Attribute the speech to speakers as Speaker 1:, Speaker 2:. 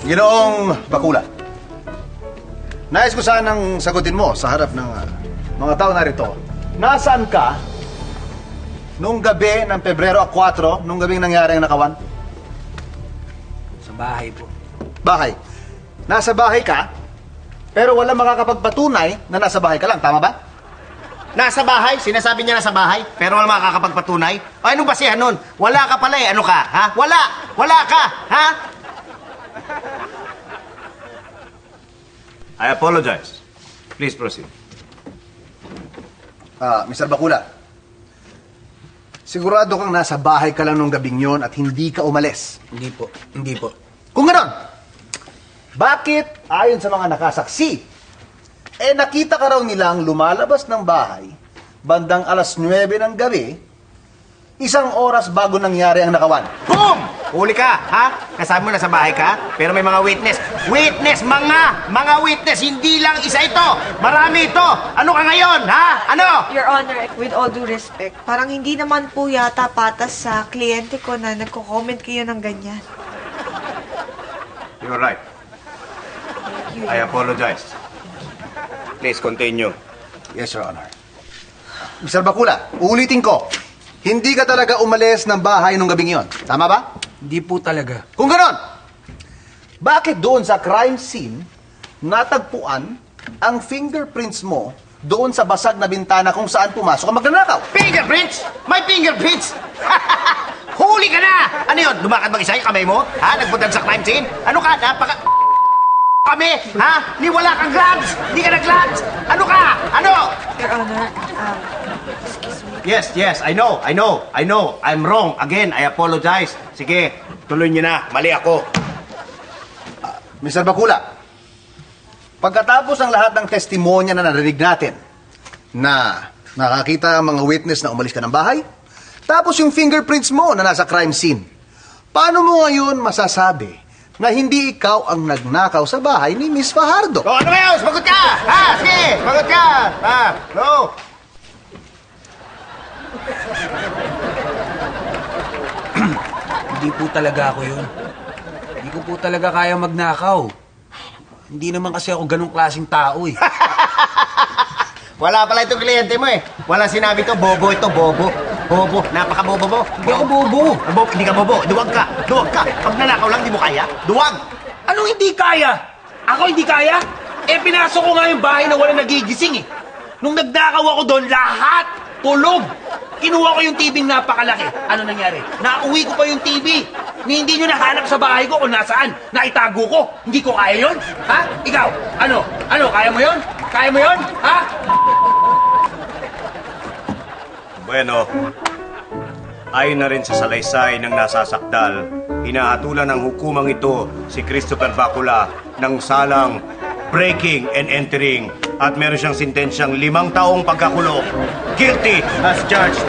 Speaker 1: Ginoong Bakula, nais ko sanang sagutin mo sa harap ng mga tao narito. Nasaan ka nung gabi ng Pebrero 4, nung gabing nangyari ang nakawan?
Speaker 2: Sa bahay po.
Speaker 1: Bahay. Nasa bahay ka, pero wala makakapagpatunay na nasa bahay ka lang. Tama ba?
Speaker 3: Nasa bahay? Sinasabi niya nasa bahay? Pero wala makakapagpatunay? O ano ba siya nun? Wala ka pala eh. Ano ka? Ha? Wala! Wala ka! Ha?
Speaker 4: I apologize. Please proceed.
Speaker 1: Mr. Bakula, sigurado kang nasa bahay ka lang nung gabing yon at hindi ka umalis.
Speaker 2: Hindi po. Hindi po.
Speaker 1: Kung ganon, bakit ayon sa mga nakasaksi, nakita ka raw nilang lumalabas ng bahay bandang alas 9 ng gabi, 1 oras bago nangyari ang nakawan?
Speaker 3: Boom! Huli ka, ha? Kasama mo na sa bahay ka, pero may mga witness. Witness! Mga witness! Hindi lang isa ito! Marami ito! Ano ka ngayon, ha? Ano?
Speaker 5: Your Honor, with all due respect, parang hindi naman po yata patas sa kliyente ko na nagko-comment kayo ng ganyan.
Speaker 4: You're right. I apologize. Please continue.
Speaker 1: Yes, Your Honor. Mr. Bakula, ulitin ko, hindi ka talaga umalis ng bahay nung gabing yon. Tama ba?
Speaker 2: Hindi po talaga.
Speaker 1: Kung ganon, bakit doon sa crime scene natagpuan ang fingerprints mo doon sa basag na bintana kung saan pumasok ang magnanakaw?
Speaker 3: Fingerprints? May fingerprints? Huli ka na! Ano yun? Lumakad mag-isa yung kamay mo? Ha? Nagpuntan sa crime scene? Ano ka? Kami? Ha? Ni wala kang gloves? Hindi ka nag-gloves? Ano ka? Ano?
Speaker 5: Your Honor, excuse me.
Speaker 3: Yes, I know. I'm wrong. Again, I apologize. Sige, tuloy niyo na. Mali ako.
Speaker 1: Mr. Bakula, pagkatapos ng lahat ng testimonya na narinig natin na nakakita ang mga witness na umalis ka ng bahay, tapos yung fingerprints mo na nasa crime scene, paano mo ngayon masasabi na hindi ikaw ang nagnakaw sa bahay ni Miss Fajardo?
Speaker 3: O, ano ngayon? Sumagot ka! Ha? Sige, sumagot ka! Ha? No?
Speaker 2: Hindi po talaga ako yun. Hindi ko po talaga kaya magnakaw. Hindi naman kasi ako ganong klaseng tao eh.
Speaker 3: Wala pala itong kliyente mo eh. Wala sinabi to, bobo ito, bobo. Bobo, napaka-bobo mo.
Speaker 2: Hindi ako bobo.
Speaker 3: Hindi ka bobo, duwag ka. Pag nanakaw lang, di mo kaya. Duwag!
Speaker 2: Anong hindi kaya? Ako hindi kaya? Pinasok ko nga yung bahay na wala nagigising eh. Nung nagdakaw ako doon, lahat tulog. Kinuha ko yung TV na napakalaki. Ano nangyari? Nauwi ko pa yung TV. Hindi nyo nahanap sa bahay ko kung nasaan. Naitago ko. Hindi ko kaya yun? Ha? Ikaw? Ano? Kaya mo yun? Kaya mo yun? Ha?
Speaker 4: Bueno, ayon na rin sa salaysay ng nasasakdal, hinahatulan ng hukumang ito si Christopher Bakula ng salang breaking and entering at meron siyang sentensyang 5 taong pagkakulong. Guilty as charged.